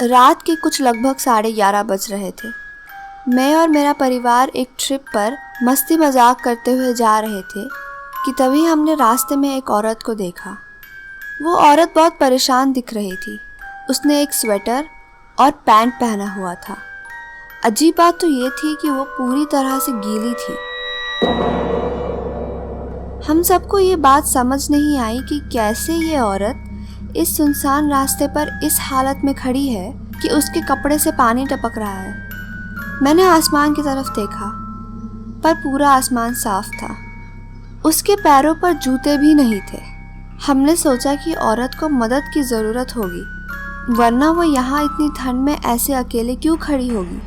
रात के कुछ लगभग 11:30 बज रहे थे। मैं और मेरा परिवार एक ट्रिप पर मस्ती मजाक करते हुए जा रहे थे कि तभी हमने रास्ते में एक औरत को देखा। वो औरत बहुत परेशान दिख रही थी। उसने एक स्वेटर और पैंट पहना हुआ था। अजीब बात तो ये थी कि वो पूरी तरह से गीली थी। हम सबको ये बात समझ नहीं आई कि कैसे ये औरत इस सुनसान रास्ते पर इस हालत में खड़ी है कि उसके कपड़े से पानी टपक रहा है। मैंने आसमान की तरफ देखा, पर पूरा आसमान साफ था। उसके पैरों पर जूते भी नहीं थे। हमने सोचा कि औरत को मदद की ज़रूरत होगी, वरना वो यहाँ इतनी ठंड में ऐसे अकेले क्यों खड़ी होगी।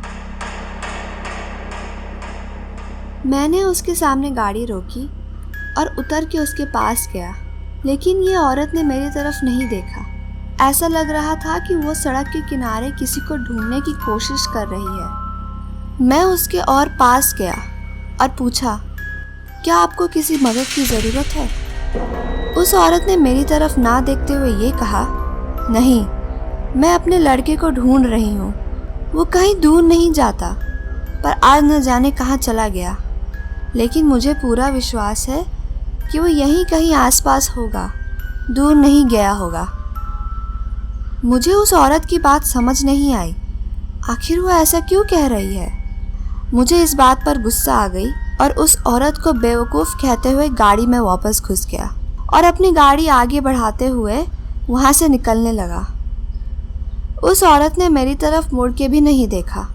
मैंने उसके सामने गाड़ी रोकी और उतर के उसके पास गया, लेकिन ये औरत ने मेरी तरफ नहीं देखा। ऐसा लग रहा था कि वो सड़क के किनारे किसी को ढूंढने की कोशिश कर रही है। मैं उसके और पास गया और पूछा, क्या आपको किसी मदद की ज़रूरत है? उस औरत ने मेरी तरफ ना देखते हुए ये कहा, नहीं, मैं अपने लड़के को ढूंढ रही हूँ। वो कहीं दूर नहीं जाता, पर आज न जाने कहाँ चला गया। लेकिन मुझे पूरा विश्वास है कि वो यहीं कहीं आसपास होगा, दूर नहीं गया होगा। मुझे उस औरत की बात समझ नहीं आई। आखिर वो ऐसा क्यों कह रही है? मुझे इस बात पर गुस्सा आ गई और उस औरत को बेवकूफ़ कहते हुए गाड़ी में वापस घुस गया और अपनी गाड़ी आगे बढ़ाते हुए वहाँ से निकलने लगा। उस औरत ने मेरी तरफ मुड़ के भी नहीं देखा।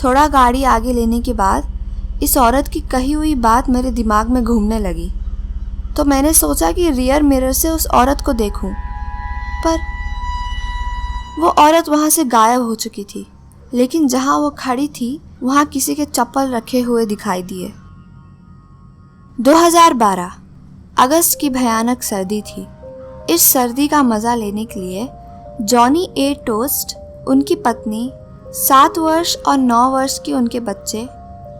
थोड़ा गाड़ी आगे लेने के बाद इस औरत की कही हुई बात मेरे दिमाग में घूमने लगी, तो मैंने सोचा कि रियर मिरर से उस औरत को देखूं, पर वो औरत वहाँ से गायब हो चुकी थी। लेकिन जहाँ वो खड़ी थी वहाँ किसी के चप्पल रखे हुए दिखाई दिए। 2012 अगस्त की भयानक सर्दी थी। इस सर्दी का मज़ा लेने के लिए जॉनी ए टोस्ट, उनकी पत्नी, 7 वर्ष और 9 वर्ष की उनके बच्चे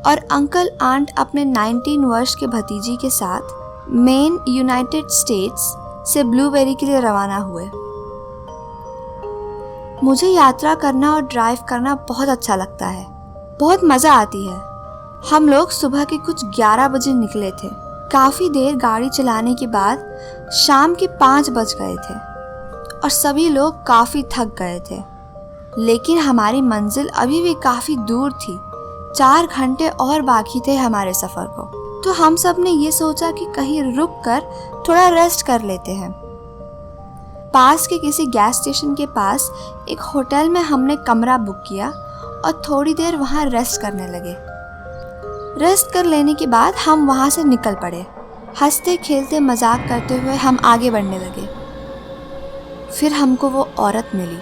और अंकल आंट अपने 19 वर्ष के भतीजी के साथ मेन, यूनाइटेड स्टेट्स से ब्लूबेरी के लिए रवाना हुए। मुझे यात्रा करना और ड्राइव करना बहुत अच्छा लगता है, बहुत मज़ा आती है। हम लोग सुबह के कुछ 11 बजे निकले थे। काफ़ी देर गाड़ी चलाने के बाद शाम के 5 बज गए थे और सभी लोग काफ़ी थक गए थे। लेकिन हमारी मंजिल अभी भी काफ़ी दूर थी। 4 घंटे और बाकी थे हमारे सफ़र को। तो हम सब ने ये सोचा कि कहीं रुक कर थोड़ा रेस्ट कर लेते हैं। पास के किसी गैस स्टेशन के पास एक होटल में हमने कमरा बुक किया और थोड़ी देर वहाँ रेस्ट करने लगे। रेस्ट कर लेने के बाद हम वहाँ से निकल पड़े। हंसते खेलते मजाक करते हुए हम आगे बढ़ने लगे। फिर हमको वो औरत मिली।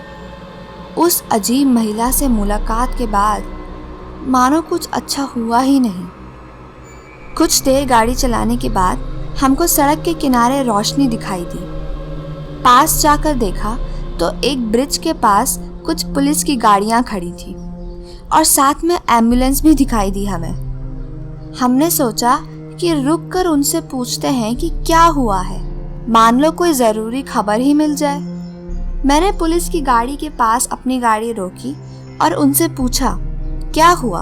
उस अजीब महिला से मुलाकात के बाद मानो कुछ अच्छा हुआ ही नहीं। कुछ देर गाड़ी चलाने के बाद हमको सड़क के किनारे रोशनी दिखाई दी। पास जाकर देखा तो एक ब्रिज के पास कुछ पुलिस की गाड़ियां खड़ी थी और साथ में एम्बुलेंस भी दिखाई दी हमें। हमने सोचा कि रुक कर उनसे पूछते हैं कि क्या हुआ है, मान लो कोई ज़रूरी खबर ही मिल जाए। मैंने पुलिस की गाड़ी के पास अपनी गाड़ी रोकी और उनसे पूछा, क्या हुआ?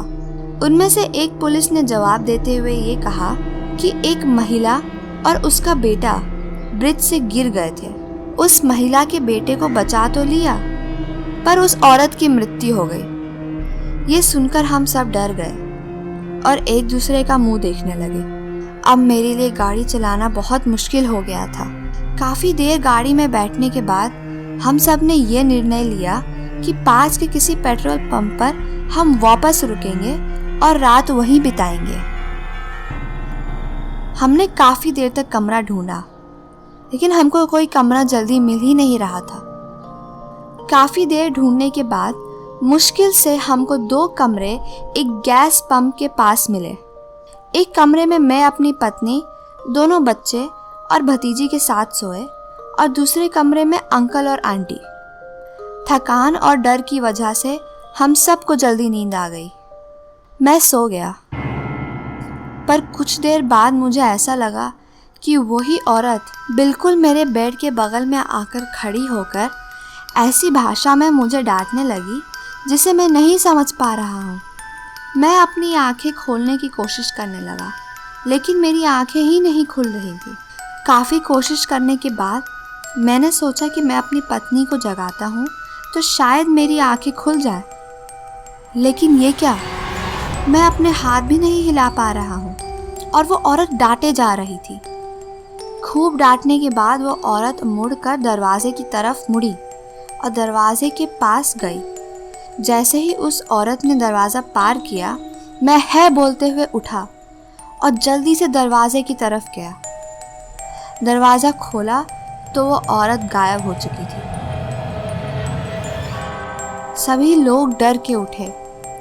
उनमें से एक पुलिस ने जवाब देते हुए ये कहा कि एक महिला और उसका बेटा ब्रिज से गिर गए थे। उस महिला के बेटे को बचा तो लिया, पर उस औरत की मृत्यु हो गई। ये सुनकर हम सब डर गए और एक दूसरे का मुंह देखने लगे। अब मेरे लिए गाड़ी चलाना बहुत मुश्किल हो गया था। काफ़ी देर गाड़ी में बैठने के बाद हम सब ने ये निर्णय लिया कि पास के किसी पेट्रोल पंप पर हम वापस रुकेंगे और रात वहीं बिताएंगे। हमने काफ़ी देर तक कमरा ढूंढा, लेकिन हमको कोई कमरा जल्दी मिल ही नहीं रहा था। काफ़ी देर ढूंढने के बाद मुश्किल से हमको 2 कमरे एक गैस पंप के पास मिले। एक कमरे में मैं अपनी पत्नी, दोनों बच्चे और भतीजी के साथ सोए और दूसरे कमरे में अंकल और आंटी। थकान और डर की वजह से हम सबको जल्दी नींद आ गई। मैं सो गया, पर कुछ देर बाद मुझे ऐसा लगा कि वही औरत बिल्कुल मेरे बेड के बगल में आकर खड़ी होकर ऐसी भाषा में मुझे डांटने लगी जिसे मैं नहीं समझ पा रहा हूँ। मैं अपनी आंखें खोलने की कोशिश करने लगा, लेकिन मेरी आंखें ही नहीं खुल रही थी। काफ़ी कोशिश करने के बाद मैंने सोचा कि मैं अपनी पत्नी को जगाता हूँ तो शायद मेरी आंखें खुल जाए। लेकिन ये क्या, मैं अपने हाथ भी नहीं हिला पा रहा हूँ और वो औरत डांटे जा रही थी। खूब डांटने के बाद वो औरत मुड़कर दरवाजे की तरफ मुड़ी और दरवाजे के पास गई। जैसे ही उस औरत ने दरवाज़ा पार किया, मैं है बोलते हुए उठा और जल्दी से दरवाजे की तरफ गया। दरवाज़ा खोला तो वो औरत गायब हो चुकी थी। सभी लोग डर के उठे,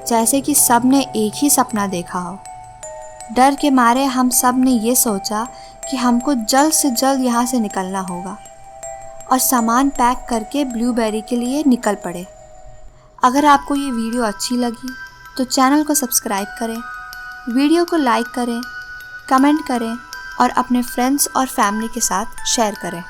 जैसे कि सब ने एक ही सपना देखा हो। डर के मारे हम सब ने ये सोचा कि हमको जल्द से जल्द यहाँ से निकलना होगा और सामान पैक करके ब्लूबेरी के लिए निकल पड़े। अगर आपको ये वीडियो अच्छी लगी तो चैनल को सब्सक्राइब करें, वीडियो को लाइक करें, कमेंट करें और अपने फ्रेंड्स और फैमिली के साथ शेयर करें।